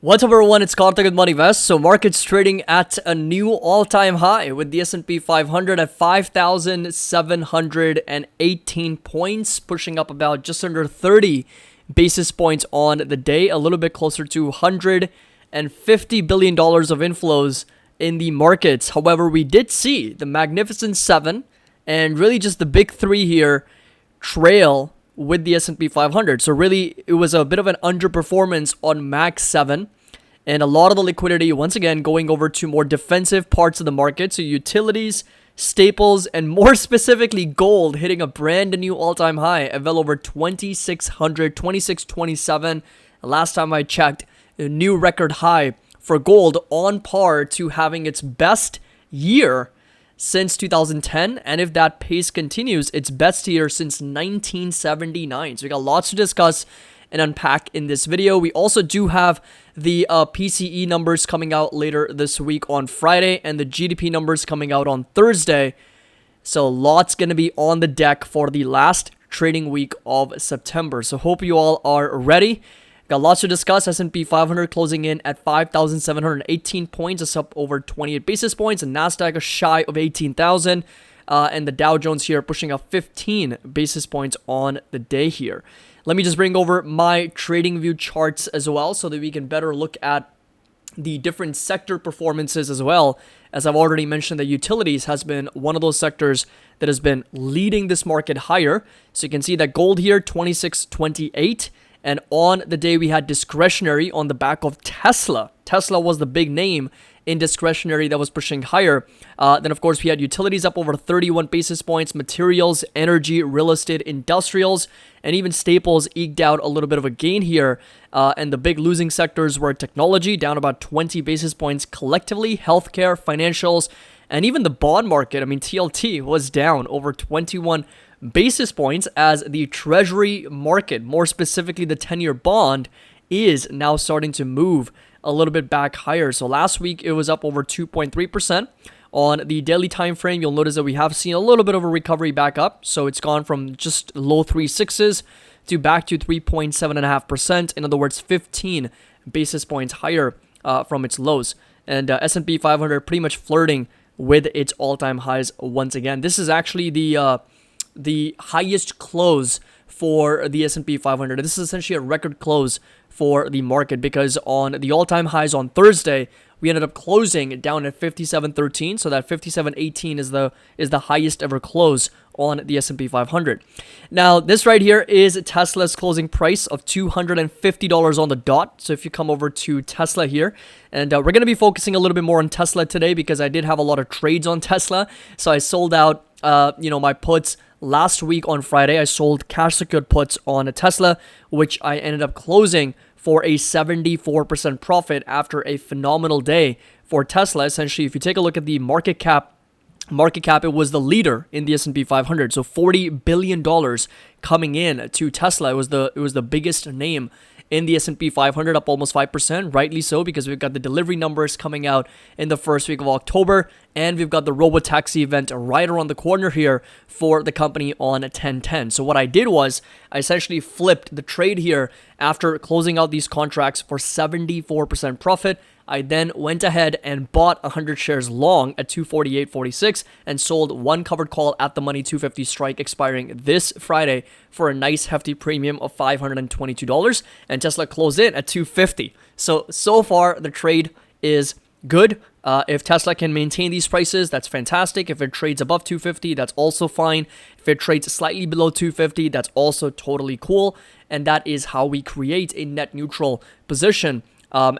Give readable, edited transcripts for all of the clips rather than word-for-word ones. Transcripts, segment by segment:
What's up everyone, it's Karthik with Money Vest. So market's trading at a new all-time high with the S&P 500 at 5,718 points, pushing up about just under 30 basis points on the day, a little bit closer to $150 billion of inflows in the markets. However, we did see the Magnificent Seven and really just the big three here trail with the S&P 500. So really, it was a bit of an underperformance on Mag 7. And a lot of the liquidity, once again, going over to more defensive parts of the market. So utilities, staples, and more specifically, gold hitting a brand new all-time high at well over 2,600, 2,627. Last time I checked, a new record high for gold, on par to having its best year since 2010, and if that pace continues, its best year since 1979. So we got lots to discuss and unpack in this video. We also do have the PCE numbers coming out later this week on Friday, and the GDP numbers coming out on Thursday. So lots going to be on the deck for the last trading week of September. So hope you all are ready. Got lots to discuss. S&P 500 closing in at 5,718 points. It's up over 28 basis points. And NASDAQ is shy of 18,000. And the Dow Jones here pushing up 15 basis points on the day here. Let me just bring over my trading view charts as well so that we can better look at the different sector performances as well. As I've already mentioned, the utilities has been one of those sectors that has been leading this market higher. So you can see that gold here, 26.28. And on the day, we had discretionary on the back of Tesla. Tesla was the big name in discretionary that was pushing higher. Then, of course, we had utilities up over 31 basis points, materials, energy, real estate, industrials, and even staples eked out a little bit of a gain here. And the big losing sectors were technology, down about 20 basis points collectively, healthcare, financials, and even the bond market. I mean, TLT was down over 21 basis points as the treasury market, more specifically the 10-year bond, is now starting to move a little bit back higher. So last week it was up over 2.3%. On the daily time frame, you'll notice that we have seen a little bit of a recovery back up. So it's gone from just low 3.6s to back to 3.7.5%. In other words, 15 basis points higher from its lows. And S&P 500 pretty much flirting with its all-time highs once again. This is actually the highest close for the S&P 500. This is essentially a record close for the market because on the all-time highs on Thursday, we ended up closing down at 57.13. So that 57.18 is the highest ever close on the S&P 500. Now, this right here is Tesla's closing price of $250 on the dot. So if you come over to Tesla here, and we're going to be focusing a little bit more on Tesla today because I did have a lot of trades on Tesla. So I sold out, my puts last week on Friday. I sold cash secured puts on a Tesla, which I ended up closing for a 74% profit after a phenomenal day for Tesla. Essentially, if you take a look at the market cap, it was the leader in the S&P 500. So $40 billion coming in to Tesla. It was the biggest name in the S&P 500, up almost 5%, rightly so, because we've got the delivery numbers coming out in the first week of October, and we've got the robotaxi event right around the corner here for the company on 10/10. So what I did was I essentially flipped the trade here after closing out these contracts for 74% profit. I then went ahead and bought 100 shares long at 248.46 and sold one covered call at the money 250 strike expiring this Friday for a nice hefty premium of $522, and Tesla closed in at 250. So far the trade is good. If Tesla can maintain these prices, that's fantastic. If it trades above 250, that's also fine. If it trades slightly below 250, that's also totally cool. And that is how we create a net neutral position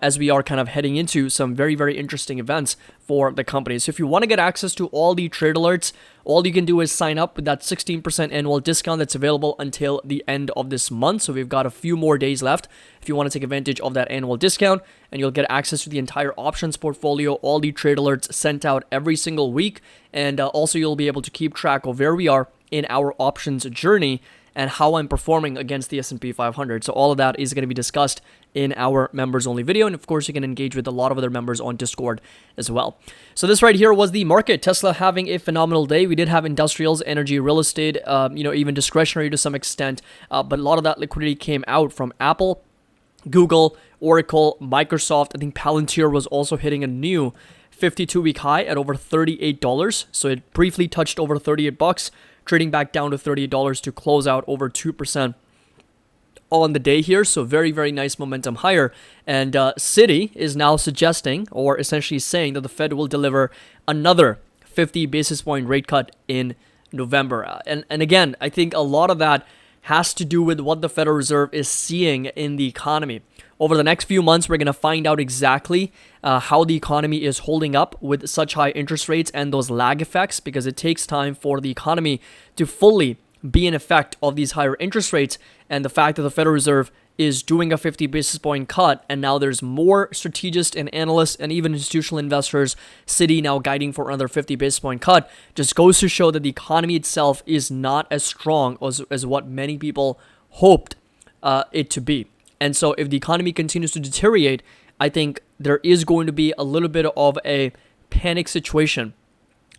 as we are kind of heading into some very, very interesting events for the company. So if you want to get access to all the trade alerts, all you can do is sign up with that 16% annual discount that's available until the end of this month. So we've got a few more days left if you want to take advantage of that annual discount, and you'll get access to the entire options portfolio, all the trade alerts sent out every single week. And also you'll be able to keep track of where we are in our options journey and how I'm performing against the S&P 500. So all of that is going to be discussed in our members only video. And of course, you can engage with a lot of other members on Discord as well. So this right here was the market. Tesla having a phenomenal day. We did have industrials, energy, real estate, even discretionary to some extent. But a lot of that liquidity came out from Apple, Google, Oracle, Microsoft. I think Palantir was also hitting a new 52-week high at over $38. So it briefly touched over 38 bucks, trading back down to $38 to close out over 2% on the day here. So very, very nice momentum higher. And Citi is now suggesting, or essentially saying, that the Fed will deliver another 50 basis point rate cut in November. And again, I think a lot of that has to do with what the Federal Reserve is seeing in the economy. Over the next few months, we're going to find out exactly how the economy is holding up with such high interest rates and those lag effects, because it takes time for the economy to fully be in effect of these higher interest rates. And the fact that the Federal Reserve is doing a 50 basis point cut, and now there's more strategists and analysts and even institutional investors, Citi now guiding for another 50 basis point cut, just goes to show that the economy itself is not as strong as what many people hoped it to be. And so if the economy continues to deteriorate, I think there is going to be a little bit of a panic situation.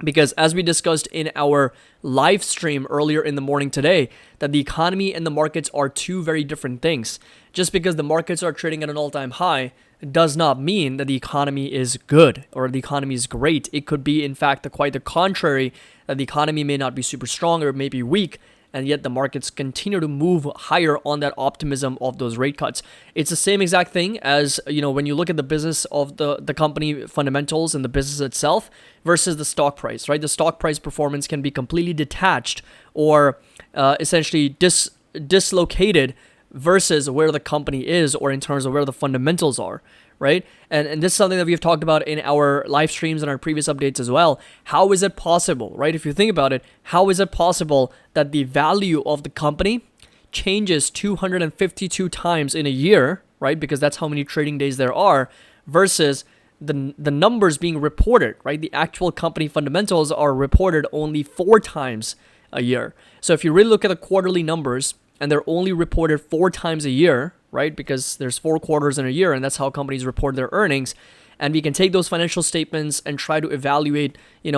Because as we discussed in our live stream earlier in the morning today, that the economy and the markets are two very different things. Just because the markets are trading at an all-time high does not mean that the economy is good or the economy is great. It could be, in fact, quite the contrary, that the economy may not be super strong or may be weak, and yet the markets continue to move higher on that optimism of those rate cuts. It's the same exact thing as, when you look at the business of the company fundamentals and the business itself versus the stock price, right? The stock price performance can be completely detached or essentially dislocated versus where the company is, or in terms of where the fundamentals are, right? And this is something that we've talked about in our live streams and our previous updates as well. How is it possible, right? If you think about it, how is it possible that the value of the company changes 252 times in a year, right? Because that's how many trading days there are, versus the numbers being reported, right? The actual company fundamentals are reported only 4 times a year. So if you really look at the quarterly numbers, and they're only reported 4 times a year, right? Because there's 4 quarters in a year, and that's how companies report their earnings. And we can take those financial statements and try to evaluate,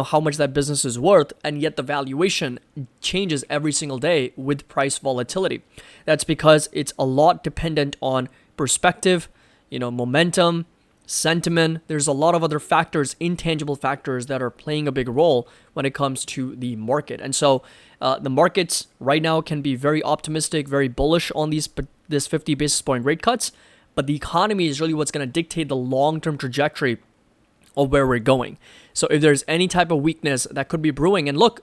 how much that business is worth, and yet the valuation changes every single day with price volatility. That's because it's a lot dependent on perspective, momentum, sentiment. There's a lot of other factors, intangible factors, that are playing a big role when it comes to the market. And so the markets right now can be very optimistic, very bullish on this 50 basis point rate cuts, but the economy is really what's going to dictate the long-term trajectory of where we're going. So if there's any type of weakness that could be brewing, and look,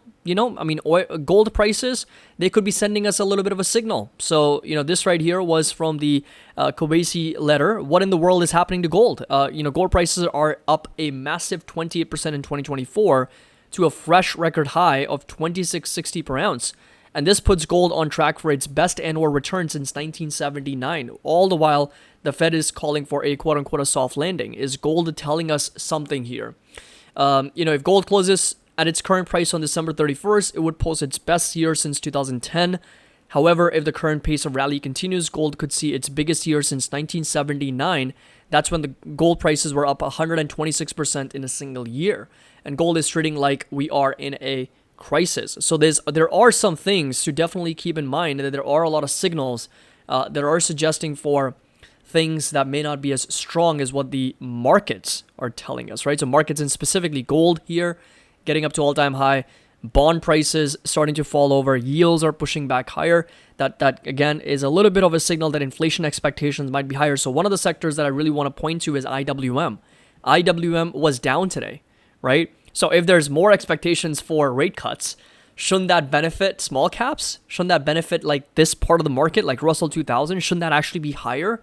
gold prices, they could be sending us a little bit of a signal. So, this right here was from the Kobesi letter. What in the world is happening to gold? Gold prices are up a massive 28% in 2024 to a fresh record high of $26.60 per ounce. And this puts gold on track for its best annual return since 1979. All the while, the Fed is calling for a quote-unquote a soft landing. Is gold telling us something here? If gold closes at its current price on December 31st, it would post its best year since 2010. However, if the current pace of rally continues, gold could see its biggest year since 1979. That's when the gold prices were up 126% in a single year. And gold is trading like we are in a crisis. So there are some things to definitely keep in mind, that there are a lot of signals that are suggesting for things that may not be as strong as what the markets are telling us, right? So markets, and specifically gold here, getting up to all-time high, bond prices starting to fall over, yields are pushing back higher. That again is a little bit of a signal that inflation expectations might be higher. So one of the sectors that I really want to point to is IWM. IWM was down today, right? So if there's more expectations for rate cuts, shouldn't that benefit small caps? Shouldn't that benefit like this part of the market, like Russell 2000? Shouldn't that actually be higher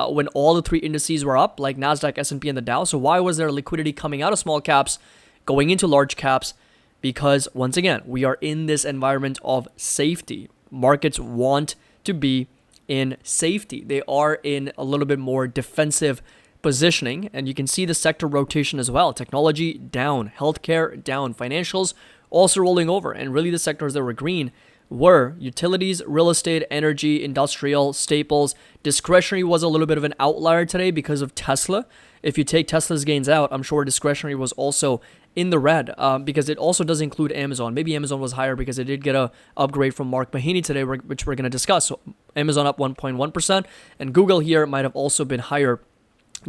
when all the 3 indices were up, like NASDAQ, S&P, and the Dow? So why was there liquidity coming out of small caps, going into large caps? Because once again, we are in this environment of safety. Markets want to be in safety. They are in a little bit more defensive positioning, and you can see the sector rotation as well. Technology down, healthcare down, financials also rolling over. And really the sectors that were green were utilities, real estate, energy, industrial, staples. Discretionary was a little bit of an outlier today because of Tesla. If you take Tesla's gains out, I'm sure discretionary was also in the red because it also does include Amazon. Maybe Amazon was higher because it did get a upgrade from Mark Mahaney today, which we're going to discuss. So Amazon up 1.1%, and Google here might have also been higher,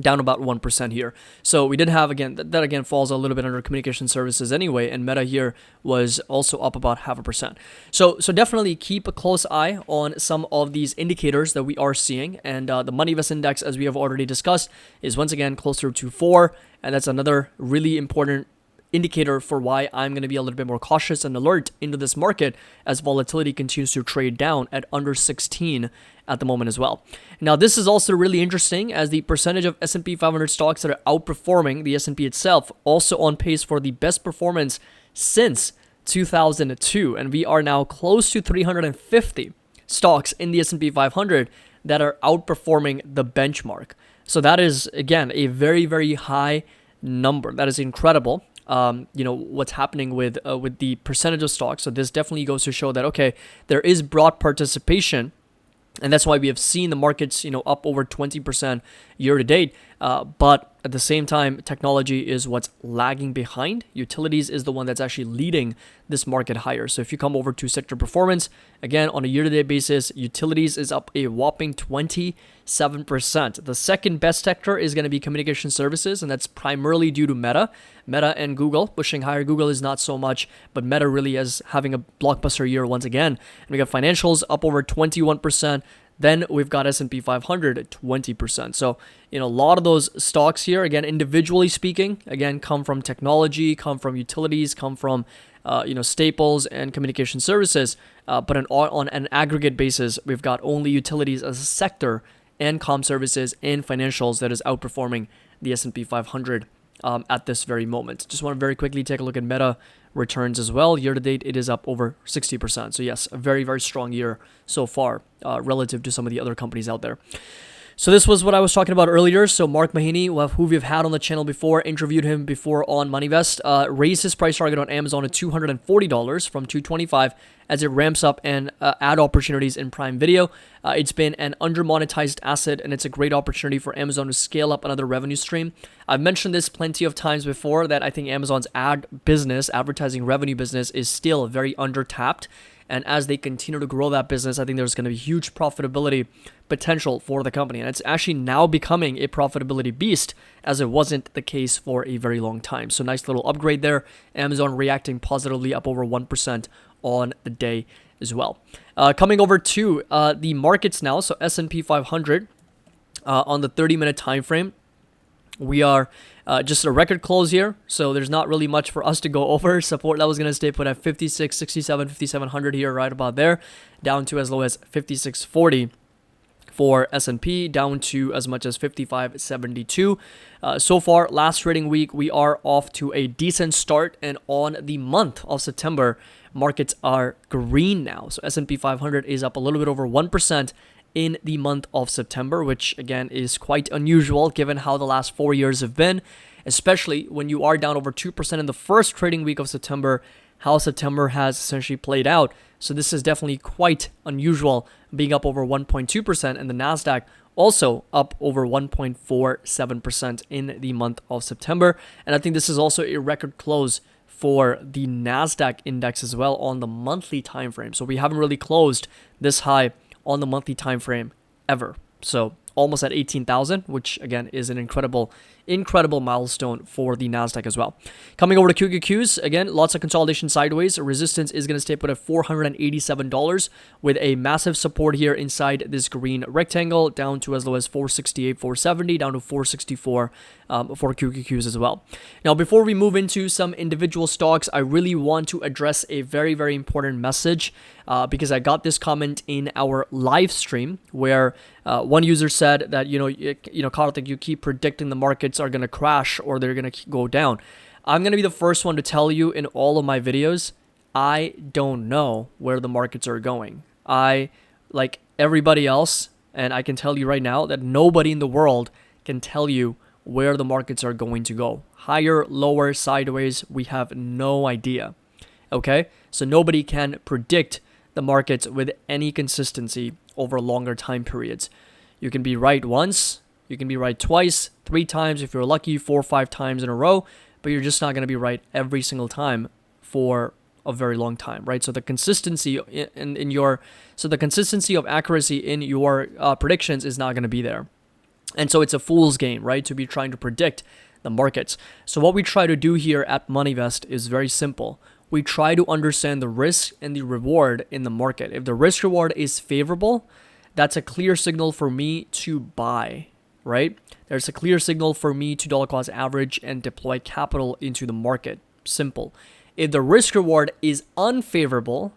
down about 1% here. So we did have, again, that again falls a little bit under communication services anyway, and Meta here was also up about 0.5%. So definitely keep a close eye on some of these indicators that we are seeing, and the MoneyVest index, as we have already discussed, is once again closer to 4, and that's another really important indicator for why I'm going to be a little bit more cautious and alert into this market as volatility continues to trade down at under 16 at the moment as well. Now, this is also really interesting as the percentage of S&P 500 stocks that are outperforming the S&P itself also on pace for the best performance since 2002, and we are now close to 350 stocks in the S&P 500 that are outperforming the benchmark. So that is, again, a very, very high number. That is incredible. What's happening with the percentage of stocks. So this definitely goes to show that, okay, there is broad participation, and that's why we have seen the markets, up over 20% year to date. But at the same time, technology is what's lagging behind. Utilities is the one that's actually leading this market higher. So if you come over to sector performance, again, on a year-to-date basis, utilities is up a whopping 27%. The second best sector is going to be communication services, and that's primarily due to Meta and Google pushing higher. Google is not so much, but Meta really is having a blockbuster year once again. And we got financials up over 21%. Then we've got S&P 500 at 20%. So, a lot of those stocks here, again, individually speaking, again, come from technology, come from utilities, come from, staples and communication services. But on an aggregate basis, we've got only utilities as a sector and comm services and financials that is outperforming the S&P 500 at this very moment. Just want to very quickly take a look at Meta returns as well. Year to date, it is up over 60%. So yes, a very, very strong year so far relative to some of the other companies out there. So this was what I was talking about earlier. So Mark Mahaney, who we've had on the channel before, interviewed him before on MoneyVest, raised his price target on Amazon to $240 from $225 as it ramps up and ad opportunities in Prime Video. It's been an under-monetized asset, and it's a great opportunity for Amazon to scale up another revenue stream. I've mentioned this plenty of times before that I think Amazon's advertising revenue business, is still very under-tapped. And as they continue to grow that business, I think there's going to be huge profitability potential for the company. And it's actually now becoming a profitability beast, as it wasn't the case for a very long time. So nice little upgrade there. Amazon reacting positively, up over 1% on the day as well. Coming over to the markets now. So S&P 500 on the 30-minute time frame. We are just a record close here, so there's not really much for us to go over. Support level is going to stay put at 56, 67, 5700 here, right about there, down to as low as 5640 for S&P, down to as much as 5572. So far, last trading week, we are off to a decent start, and on the month of September, markets are green now. So S&P 500 is up a little bit over 1% in the month of September, which again is quite unusual given how the last 4 years have been, especially when you are down over 2% in the first trading week of September, how September has essentially played out. So this is definitely quite unusual, being up over 1.2%, and the NASDAQ also up over 1.47% in the month of September. And I think this is also a record close for the NASDAQ index as well on the monthly time frame. So we haven't really closed this high on the monthly time frame ever. So almost at 18,000, which again is an incredible milestone for the NASDAQ as well. Coming over to QQQs, again, lots of consolidation sideways. Resistance is going to stay put at $487 with a massive support here inside this green rectangle, down to as low as 468, 470, down to 464 for QQQs as well. Now, before we move into some individual stocks, I really want to address a very, very important message because I got this comment in our live stream where one user said that, Karthik, you keep predicting the markets are going to crash or they're going to go down. I'm going to be the first one to tell you in all of my videos, I don't know where the markets are going. I, like everybody else, and I can tell you right now that nobody in the world can tell you where the markets are going to go. Higher, lower, sideways, we have no idea. Okay? So nobody can predict the markets with any consistency over longer time periods. You can be right once, you can be right twice, 3 times if you're lucky, 4 or 5 times in a row, but but you're just not going to be right every single time for a very long time, right? So the consistency the consistency of accuracy in your predictions is not going to be there. And so it's a fool's game, right? To be trying to predict the markets. So what we try to do here at MoneyVest is very simple. We try to understand the risk and the reward in the market. If the risk reward is favorable, that's a clear signal for me to buy, right? There's a clear signal for me to dollar cost average and deploy capital into the market. Simple. If the risk reward is unfavorable,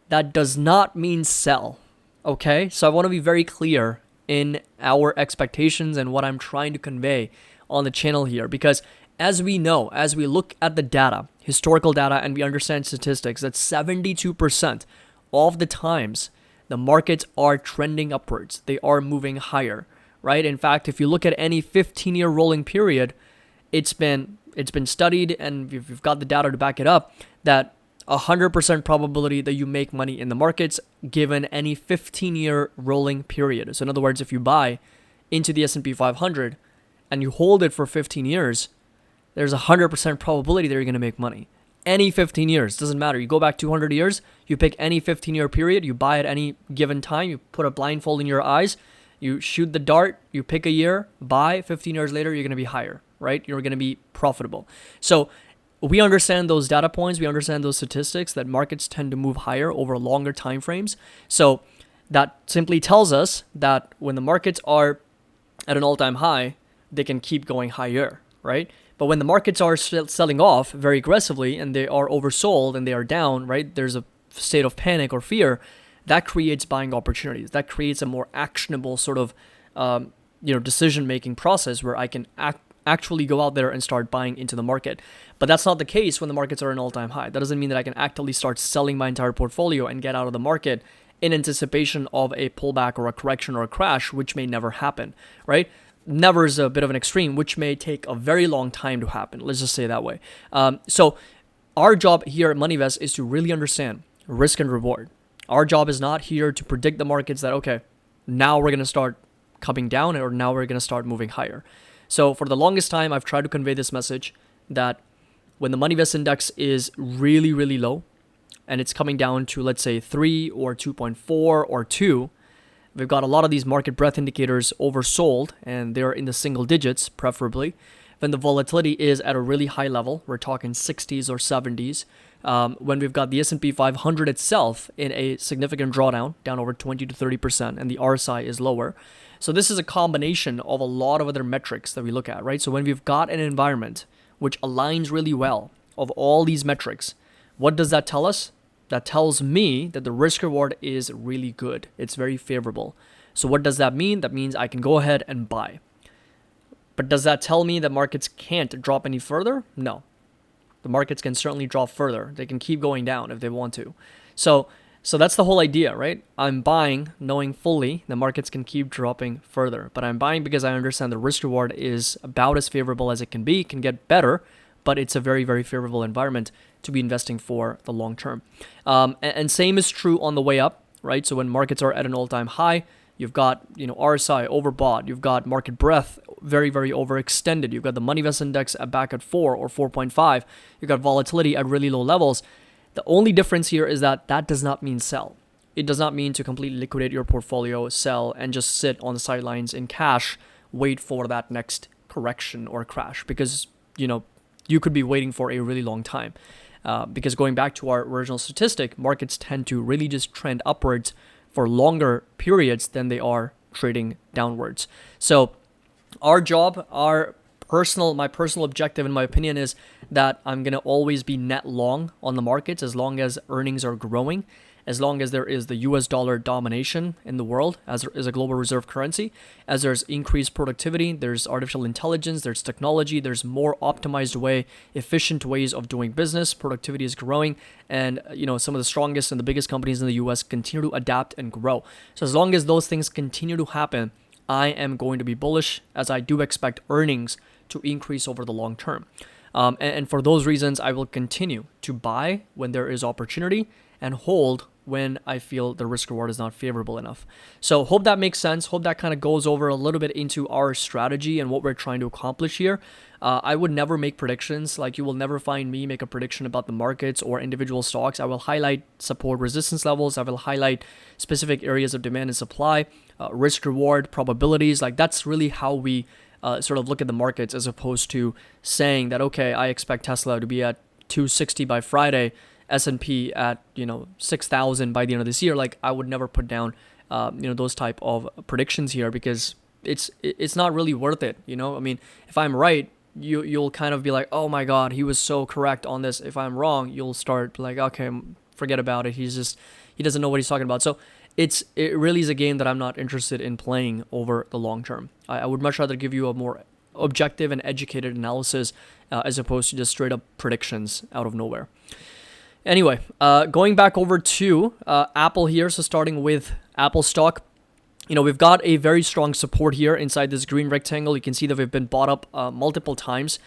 that does not mean sell. Okay? So I want to be very clear in our expectations and what I'm trying to convey on the channel here, because as we know, as we look at the data, historical data, and we understand statistics, that 72% of the times the markets are trending upwards. They are moving higher, right? In fact, if you look at any 15-year rolling period, it's been studied, and we've got the data to back it up, that 100% probability that you make money in the markets given any 15-year rolling period. So in other words, if you buy into the S&P 500 and you hold it for 15 years, there's a 100% probability that you're going to make money. Any 15 years, doesn't matter. You go back 200 years, you pick any 15-year period, you buy at any given time, you put a blindfold in your eyes, you shoot the dart, you pick a year, buy, 15 years later, you're going to be higher, right? You're going to be profitable. So we understand those data points, we understand those statistics that markets tend to move higher over longer time frames. So that simply tells us that when the markets are at an all-time high, they can keep going higher, right? But when the markets are selling off very aggressively and they are oversold and they are down, right? There's a state of panic or fear that creates buying opportunities. That creates a more actionable sort of, decision-making process where I can actually go out there and start buying into the market. But that's not the case when the markets are an all-time high. That doesn't mean that I can actively start selling my entire portfolio and get out of the market in anticipation of a pullback or a correction or a crash, which may never happen, right? Never is a bit of an extreme, which may take a very long time to happen. Let's just say it that way. So our job here at MoneyVest is to really understand risk and reward. Our job is not here to predict the markets that, okay, now we're going to start coming down or now we're going to start moving higher. So for the longest time, I've tried to convey this message that when the MoneyVest index is really, really low and it's coming down to, let's say, 3 or 2.4 or 2, we've got a lot of these market breadth indicators oversold, and they're in the single digits, preferably. When the volatility is at a really high level, we're talking 60s or 70s. When we've got the S&P 500 itself in a significant drawdown, down over 20 to 30%, and the RSI is lower. So this is a combination of a lot of other metrics that we look at, right? So when we've got an environment which aligns really well of all these metrics, what does that tell us? That tells me that the risk reward is really good. It's very favorable. So what does that mean? That means I can go ahead and buy. But does that tell me that markets can't drop any further? No. The markets can certainly drop further. They can keep going down if they want to. So that's the whole idea, right? I'm buying knowing fully the markets can keep dropping further. But I'm buying because I understand the risk reward is about as favorable as it can be. It can get better, but it's a very, very favorable environment to be investing for the long term. And same is true on the way up, right? So when markets are at an all-time high, you've got RSI overbought, you've got market breadth very, very overextended, you've got the MoneyVest index back at 4 or 4.5, you've got volatility at really low levels. The only difference here is that does not mean sell. It does not mean to completely liquidate your portfolio, sell, and just sit on the sidelines in cash, wait for that next correction or crash, because you could be waiting for a really long time. Because going back to our original statistic, markets tend to really just trend upwards for longer periods than they are trading downwards. So our job, my personal objective, in my opinion, is that I'm going to always be net long on the markets as long as earnings are growing, as long as there is the US dollar domination in the world as a global reserve currency, as there's increased productivity, there's artificial intelligence, there's technology, there's more optimized efficient ways of doing business, productivity is growing, and some of the strongest and the biggest companies in the US continue to adapt and grow. So as long as those things continue to happen, I am going to be bullish, as I do expect earnings to increase over the long term. And for those reasons, I will continue to buy when there is opportunity and hold when I feel the risk reward is not favorable enough. So hope that makes sense. Hope that kind of goes over a little bit into our strategy and what we're trying to accomplish here. I would never make predictions. Like, you will never find me make a prediction about the markets or individual stocks. I will highlight support resistance levels. I will highlight specific areas of demand and supply, risk reward, probabilities. Like, that's really how we sort of look at the markets, as opposed to saying that, okay, I expect Tesla to be at 260 by Friday, S&P at 6,000 by the end of this year. Like, I would never put down those type of predictions here, because it's not really worth it. I mean, if I'm right, you'll kind of be like, oh my god, he was so correct on this. If I'm wrong, you'll start like, okay, forget about it. He doesn't know what he's talking about. So it really is a game that I'm not interested in playing over the long term. I would much rather give you a more objective and educated analysis, as opposed to just straight up predictions out of nowhere. Anyway, going back over to Apple here. So starting with Apple stock, we've got a very strong support here inside this green rectangle. You can see that we've been bought up multiple times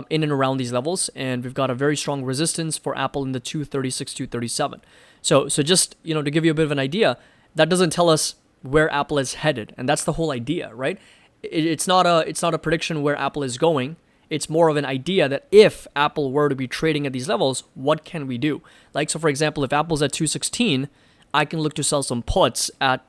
in and around these levels, and we've got a very strong resistance for Apple in the 236, 237. So just to give you a bit of an idea, that doesn't tell us where Apple is headed, and that's the whole idea, right? It's not a prediction where Apple is going. It's more of an idea that if Apple were to be trading at these levels, what can we do? Like, so for example, if Apple's at 216, I can look to sell some puts at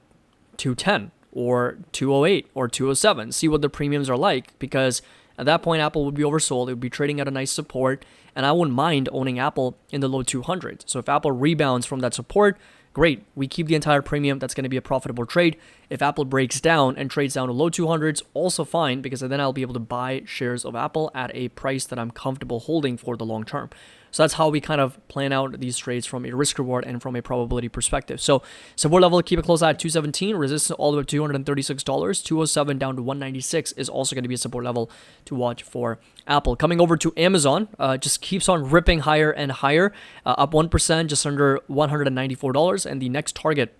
210 or 208 or 207, see what the premiums are like, because at that point Apple would be oversold. It would be trading at a nice support, and I wouldn't mind owning Apple in the low 200s. So if Apple rebounds from that support, great, we keep the entire premium. That's going to be a profitable trade. If Apple breaks down and trades down to low 200s, also fine, because then I'll be able to buy shares of Apple at a price that I'm comfortable holding for the long term. So that's how we kind of plan out these trades from a risk reward and from a probability perspective. So support level, keep it close at 217, resistance all the way up to $236, 207 down to 196 is also going to be a support level to watch for Apple. Coming over to Amazon, just keeps on ripping higher and higher, up 1%, just under $194, and the next target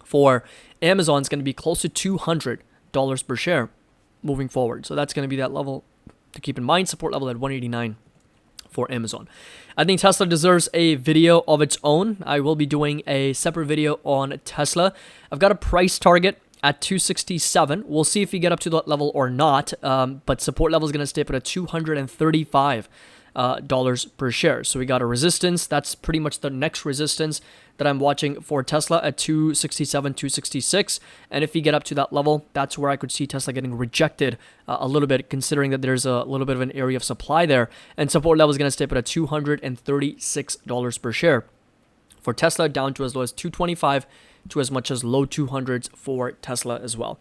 for Amazon is going to be close to $200 per share moving forward. So that's going to be that level to keep in mind. Support level at 189 for Amazon. I think Tesla deserves a video of its own. I will be doing a separate video on Tesla. I've got a price target at 267. We'll see if we get up to that level or not, but support level is going to stay up at $235 per share. So we got a resistance. That's pretty much the next resistance that I'm watching for Tesla at 267, 266. And if we get up to that level, that's where I could see Tesla getting rejected a little bit, considering that there's a little bit of an area of supply there. And support level is going to stay up at $236 per share for Tesla, down to as low as 225 to as much as low 200s for Tesla as well.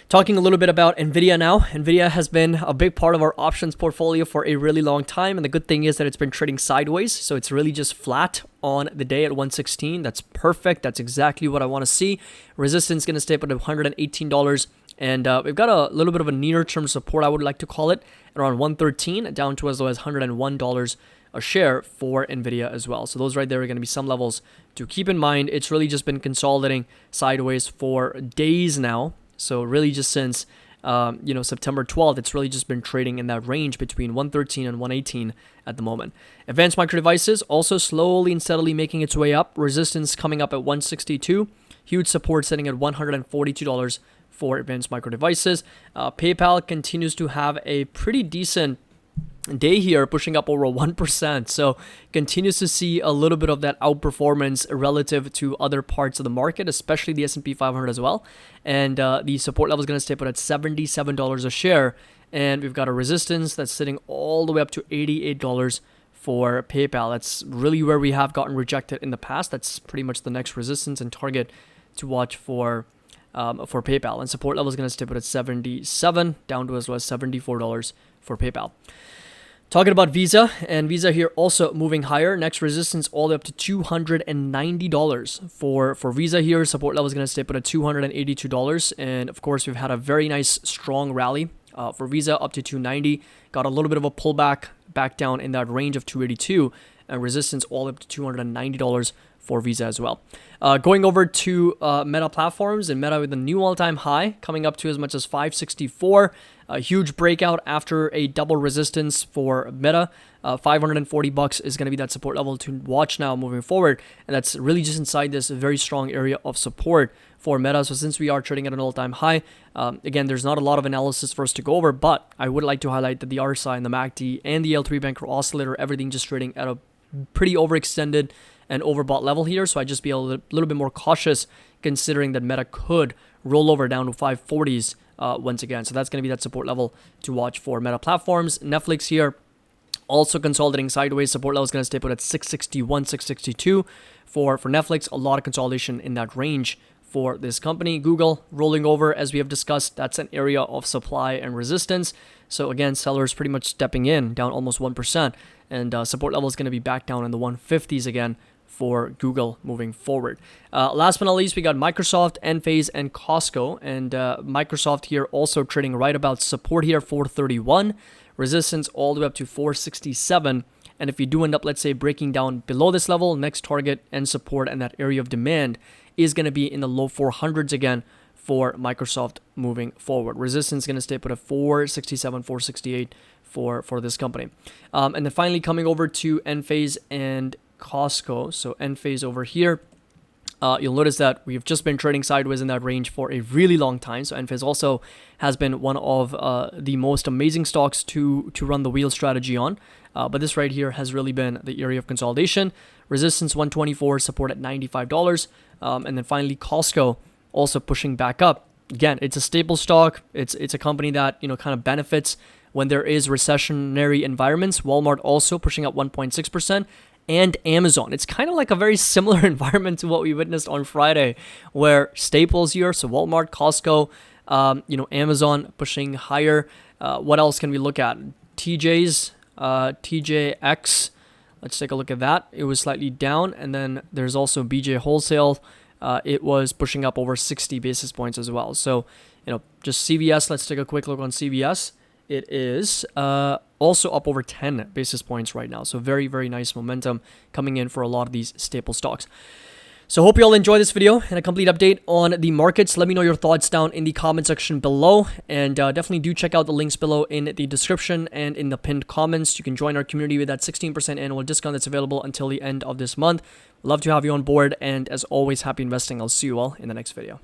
Talking a little bit about NVIDIA now. NVIDIA has been a big part of our options portfolio for a really long time, and the good thing is that it's been trading sideways, so it's really just flat on the day at 116. That's perfect. That's exactly what I want to see. Resistance is going to stay up at $118, and we've got a little bit of a near-term support, I would like to call it, around 113, down to as low as $101 a share for NVIDIA as well. So those right there are going to be some levels to keep in mind. It's really just been consolidating sideways for days now. So really just since, September 12th, it's really just been trading in that range between 113 and 118 at the moment. Advanced Micro Devices also slowly and steadily making its way up. Resistance coming up at 162. Huge support sitting at $142 for Advanced Micro Devices. PayPal continues to have a pretty decent day here, pushing up over 1%. So continues to see a little bit of that outperformance relative to other parts of the market, especially the S&P 500 as well. And the support level is going to stay put at $77 a share. And we've got a resistance that's sitting all the way up to $88 for PayPal. That's really where we have gotten rejected in the past. That's pretty much the next resistance and target to watch for PayPal. And support level is going to stay put at 77, down to as low as $74 for PayPal. Talking about Visa, and Visa here also moving higher. Next resistance all the way up to $290 for Visa here. Support level is going to stay put at $282. And of course, we've had a very nice strong rally for Visa up to $290. Got a little bit of a pullback back down in that range of $282. And resistance all the way up to $290 for Visa as well. Going over to Meta platforms, and Meta with a new all-time high, coming up to as much as 564. A huge breakout after a double resistance for Meta. $540 is going to be that support level to watch now moving forward, and that's really just inside this very strong area of support for Meta. So since we are trading at an all-time high, again, there's not a lot of analysis for us to go over, but I would like to highlight that the RSI and the MACD and the L3 banker oscillator, everything just trading at a pretty overextended and overbought level here. So I just be a little bit more cautious considering that Meta could roll over down to 540s once again. So that's going to be that support level to watch for Meta platforms. Netflix here also consolidating sideways. Support level is going to stay put at 661, 662 for Netflix. A lot of consolidation in that range for this company. Google rolling over, as we have discussed, that's an area of supply and resistance. So again, sellers pretty much stepping in, down almost 1%, and support level is going to be back down in the 150s again for Google moving forward. Last but not least, we got Microsoft, Enphase, and Costco. And Microsoft here also trading right about support here, 431, resistance all the way up to 467. And if you do end up, let's say, breaking down below this level, next target and support and that area of demand is going to be in the low 400s again for Microsoft moving forward. Resistance is going to stay put at 467, 468 for this company. And then finally coming over to Enphase and Costco. So Enphase over here, you'll notice that we've just been trading sideways in that range for a really long time. So Enphase also has been one of the most amazing stocks to run the wheel strategy on. But this right here has really been the area of consolidation. Resistance 124, support at $95. And then finally Costco also pushing back up. Again, it's a staple stock. It's a company that, kind of benefits when there is recessionary environments. Walmart also pushing up 1.6%. And Amazon. It's kind of like a very similar environment to what we witnessed on Friday, where staples here, so Walmart, Costco, Amazon pushing higher. What else can we look at? TJ's, TJX. Let's take a look at that. It was slightly down. And then there's also BJ Wholesale. It was pushing up over 60 basis points as well. So, just CVS. Let's take a quick look on CVS. It is also up over 10 basis points right now. So very, very nice momentum coming in for a lot of these staple stocks. So hope you all enjoy this video and a complete update on the markets. Let me know your thoughts down in the comment section below. And definitely do check out the links below in the description and in the pinned comments. You can join our community with that 16% annual discount that's available until the end of this month. Love to have you on board. And as always, happy investing. I'll see you all in the next video.